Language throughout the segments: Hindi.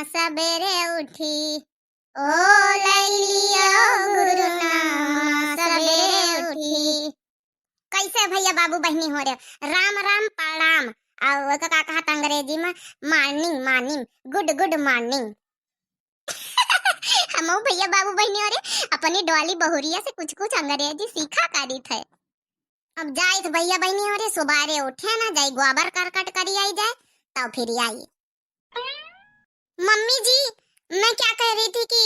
सबेरे उठी, ओ लैलिया गुरुनामा सबेरे उठी। कैसे भैया बाबू बहनी हो रहे, राम राम प्रणाम। और का कहता अंग्रेजी में morning morning, good good morning. हम भैया बाबू बहनी हो रहे अपनी डॉली बहुरिया से कुछ कुछ अंग्रेजी सीखा करी थे। अब जाए तो भैया बहनी हो रहे सुबारे उठे ना जाए गोबर करकट करी आई जाए तब फिर आई। मम्मी जी मैं क्या कह रही थी कि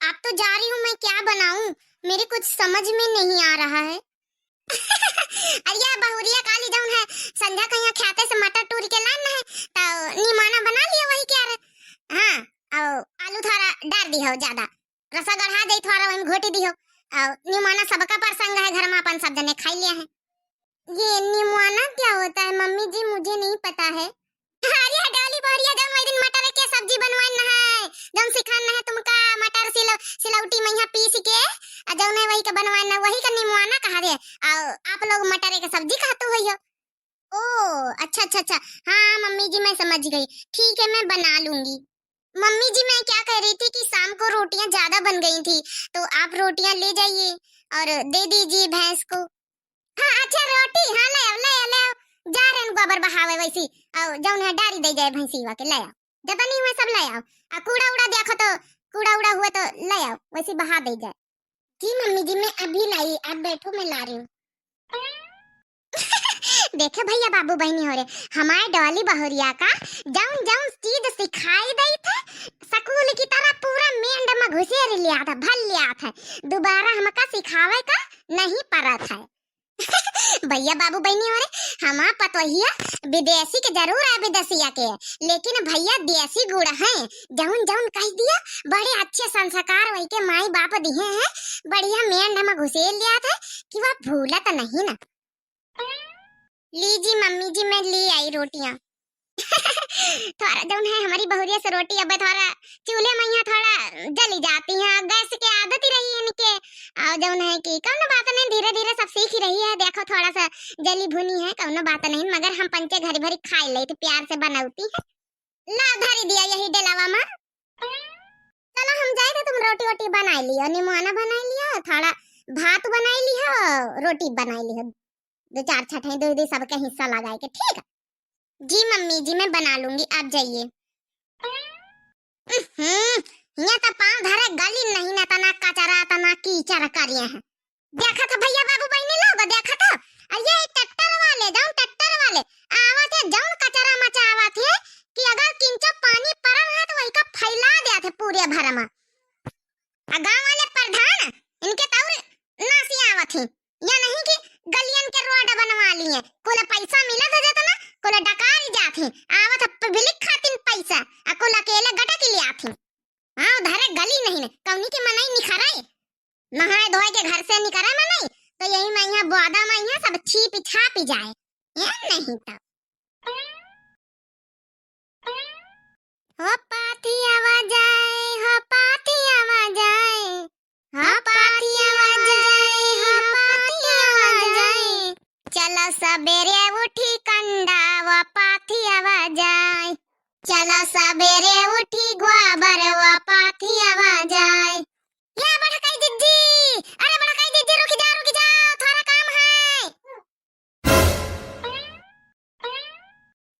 आप तो जा रही हूँ, मैं क्या बनाऊं मेरे कुछ समझ में नहीं आ रहा है। अरे बहुरिया काली जाऊन है संध्या कहीं खाते से मटर टूर के लाना है तो निमाना बना लिया वही क्या रे। हाँ और आलू थोड़ा डाल दी हो ज्यादा, रसा गढ़ा दे थोड़ा वही घोटी दी हो। और निमाना सबका प्रसंग है घर में अपन सब जने खा लिया है। ये निमाना क्या होता है मम्मी जी मुझे नहीं पता है। अरे डाली बोरिया जब मैं दिन मटर के सब्जी बनवाना है जब सिखाना है तुमका मटर सिलौटी में यहाँ पीस के जब नहीं वही का बनवाना वही का निमवाना कहा दे। और आप लोग मटर के सब्जी खाते हो। ओ अच्छा अच्छा अच्छा हाँ मम्मी जी मैं समझ गई, ठीक है मैं बना लूंगी। मम्मी जी मैं क्या कह रही थी कि शाम को रोटियां ज्यादा बन गई थी तो आप रोटियां ले जाइए और दे दीजिए भैंस को। हाँ अच्छा रोटी हाँ ले आओ ले आओ ले आओ, जा रहे हैं गोबर बहावे वैसी और जौन है डारी दे जाए भैंसीवा के ले आओ, जब नहीं हुआ सब ले आओ। आ कूड़ा उड़ा देखो तो कूड़ा उड़ा हुआ तो ले आओ वैसी बहा दे जाए। जी मम्मी जी मैं अभी लाई, आप बैठो मैं ला रही हूँ। देखे भैया बाबू बहनी हो रहे हमारे डॉली बहुरिया का जौन जौन चीज सिखाई गई थे स्कूल की तरह पूरा मेंढ में घुसेर लिया था, भल लिया था, दोबारा हमका सिखावे का नहीं पड़ा था। भैया बाबू बहनी हो रहे हमारा पतोहिया विदेशी के जरूर है विदेशिया के, लेकिन भैया देसी गुड़ है जौन जौन कह दिया बड़े अच्छे संस्कार वही के माई बाप दिए हैं, बढ़िया मेंढ में घुसेर लिया था कि वह भूला तो नहीं ना। लीजी मम्मी जी मैं ले आई रोटियां। थोड़ा जौन है हमारी बहुरिया से रोटी अब थोड़ा चूल्हे में यहाँ थोड़ा जली जाती है, गैस की आदत ही रही है इनके। और जौन है कि कौन बात नहीं धीरे धीरे सब सीख ही रही है, देखो थोड़ा सा जली भुनी है कौन बात नहीं, मगर हम पंचे घरी भरी खा ले तो प्यार से बनाती है। ला धरी दिया यही डेलावा में। चलो हम जाए तो तुम रोटी वोटी बना लियो, निमोना बना लियो, थोड़ा भात बना लियो, रोटी बना लियो, दो चार छठे दो दो सबका हिस्सा लगाए के, ठीक है। जी मम्मी जी मैं बना लूंगी आप जाइए। यहाँ तो पाँव धरे गली नहीं ना तना कचरा तना कीचड़ करिए हैं। देखा था भैया बाबू बहनी लोग देखा था, ये ट्रैक्टर वाले जाऊं ट्रैक्टर वाले आवा थे जाऊं कचरा मचा आवा थे कि अगर किंचा पानी पड़ल है तो वही का फैला दिया थे पूरे भर में। गांव वाले प्रधान इनके तौर नासी आवा थे या नहीं कि गलियन के रोड बनवा लिए, कोला पैसा मिला था जतना कोला डकार जाथे आवत पब्लिक खातिन पैसा आ कोला अकेले गटा के लिए आथे। हां धरे गली नहीं ने कौनी के मनाई निखराए नहाए धोए के घर से निकरा मनाई तो यही में यहां बोदा में यहां सब छीप छाप जाए या नहीं तो हो पाती आवाज आए हो पाती आवाज आए हो पाती आवाज आए हो पाती आवाज आए चलो सबेरे उठी कंडा व पाथी आवाज आए, चलो सबेरे उठी गोबर व पाथी आवाज आए। या बड़काई दीदी, अरे बड़काई दीदी रुक जाओ थोड़ा काम है।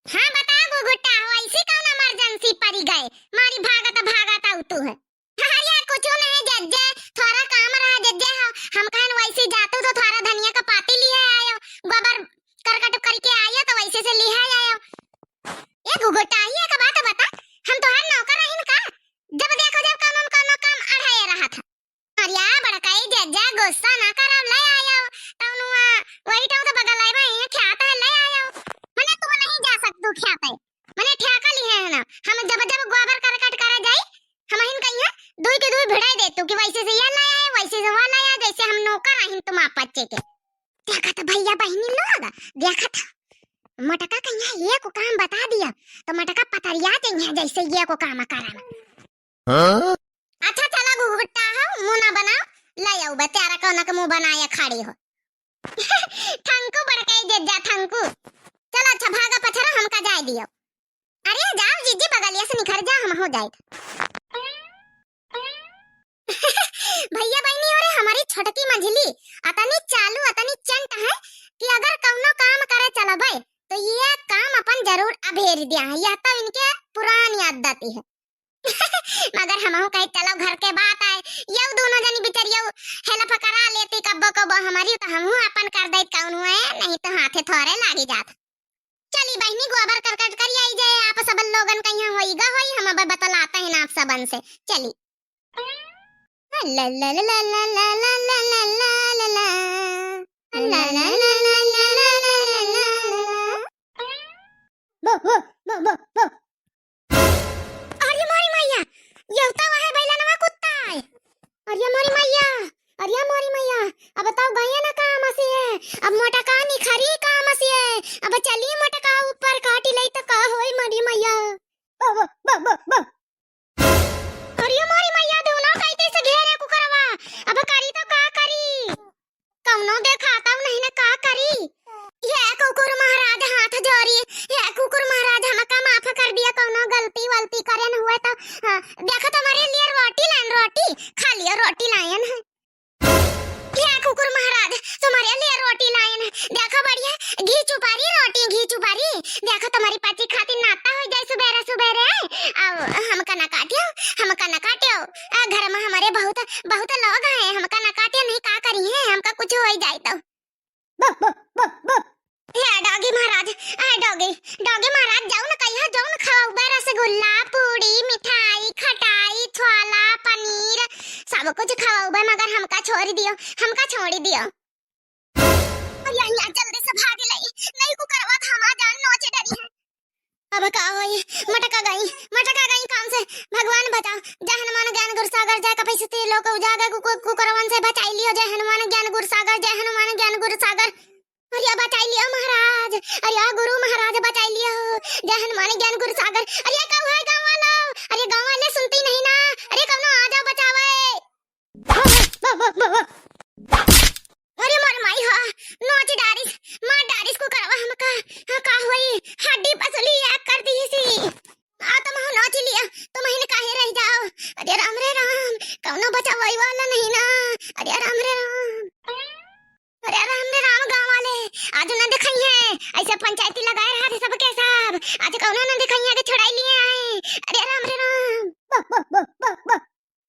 हाँ बता गुगुटा ऐसी कौन इमरजेंसी पड़ी गए मारी भागता उतू है। अरे कुछ नहीं जज्जे थोड़ा काम रहा जज्जे हम कहन वैसे जातू तो थोड़ा धनिया का पाती लिए आयो गोबर करकट करके आयो तो वैसे से लिहा आयो। ये गुगुटा ही का बात बता हम तो हर नौकर रहिन का जब देखो जब काम अढ़ाए रहा था। अरे बड़काई जज्जा गुस्सा ना करो ले आयो तनुआ वही तो बगल आई भाई ख्याता है ले आयो मने तुम नहीं जा सकतू ख्याता मने ठेका लिए है ना हम जब जब गोबर करकट करे जाई हम हिन कहिया दुई के दुई भिड़ाई देतू कि वैसे से ये लाया है वैसे से वो लाया जैसे हम नौकर रहिन तुम आप बच्चे के। देखा था भैया बहनी लोग देखा था मटका कहिया ये को काम बता दिया तो मटका पतरिया चाहिए जैसे ये को काम कराना। अच्छा चला गुगुट्टा हो मुंह ना बनाओ ले आओ बेचारा कौन का मुंह बनाया खड़ी हो। ठंकू बड़काई जज्जा ठंकू चलो अच्छा भागा पछरा हमका जाए दियो। अरे जाओ जीजी बगलिया से निखर जा हम हो जाए। भैया बहनी और हमारी छोटकी मंझली अतनी चालू अतनी चंट है कि अगर कौनो काम करे चला भाई तो ये काम अपन जरूर अभेर दिया है। यह तो इनके पुरानी आदत है। मगर हमहु कहे चलो घर के बात आए यौ दोनों जनी बिचरियो हेल्प करा लेती कब्बो कब्बो हमारी तो हमहु अपन कर दे कौन हुए नहीं तो हाथे थोड़े लागी जात। चली बहनी गोबर करकट कर आई जाए आप सब लोगन कहिया होईगा होई हम अब बतलाते हैं आप सबन से। चली ला ला ला ला ला ला ला ला ला ला ला ला ला बो बो बो बो बो अरे मोरी मैया यौता वह बैलनवा कुत्ता है। अरे मोरी मैया अरे मोरी मैया अब बताओ गया ना काम से है अब मोटा का निखरी काम से है अब चली मोटा का ऊपर काटी लई तो का होई मोरी मैया बो बो बो बो बो अरे मोरी मैया दोनों कैसे से घेरे कुकरवा अब करी तो का करी कौनो देखाता नहीं ना का करी। ये कुकुर महाराज हाथ जोड़ी ये कुकुर महाराज हमका माफ कर दिया कौनो गलती वलती करे न हुए तो देखो तुम्हारे लिए रोटी लाइन रोटी खा लियो रोटी लाइन है। ये कुकुर महाराज तुम्हारे लिए रोटी लाइन है देखो बढ़िया घी चुपारी रोटी घी चुपारी देखो तुम्हारी पति खातिर नाता हो जाए सुबेरे सुबेरे अब हमका न काटियो घर में हमारे बहुत बहुत लोग हैं हमका न काटियो नहीं का करी है हमका कुछ हो जाए तो बो बो बो बो ये डॉगी महाराज डॉगी महाराज जाओ न कहिया जाओ न खाओ बे रसगुल्ला पूड़ी मिठाई खटाई छोला पनीर सब कुछ खाओ बे मगर हमका छोड़ दियो और यहाँ जल्दी से भाग लई नहीं को करवा थामा जान नोचे डरी है। अब का होई मटका गई काम से भगवान बचा जय हनुमान ज्ञान गुर सागर जय कपीसती लोक उजागर कुकरवन से बचाई लियो जय हनुमान ज्ञान गुर सागर जय हनुमान ज्ञान गुर सागर। अरे बचाई लियो महाराज अरे गुरु महाराज बचाई लियो जय हनुमान ज्ञान गुरु सागर। अरे कब है गांव वाला अरे गांव वाले सुनती नहीं ना अरे कब आ जाओ बचावे अरे मोर माई हा नोच डारिस को करवा हमका का होई हड्डी पसली एक कर दी सी आ तुम नोच लिया तुम ही काहे रह जाओ। अरे राम रे राम कौनो बचावई वाला नहीं ना अरे राम रे राम गांव वाले आज न दिखाई है ऐसे पंचायती लगाए रहा थे सबके सब आज कौनो न दिखाई है कि छुड़ाई लिए आए। अरे राम रे राम बो बो बो बो बो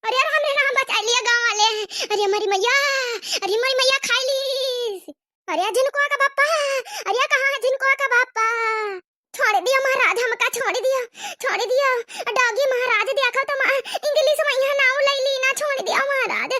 अरे राम रे राम बचा लिया गांव वाले। अरे हमारी मैया खाई ली अरे जिनको का बापा अरे कहां है जिनको का बापा छोड़ दिया महाराज हमका छोड़ दिया डॉगी महाराज देखो तुम इंग्लिश में यहाँ नाम ले ली ना छोड़ दिया महाराज।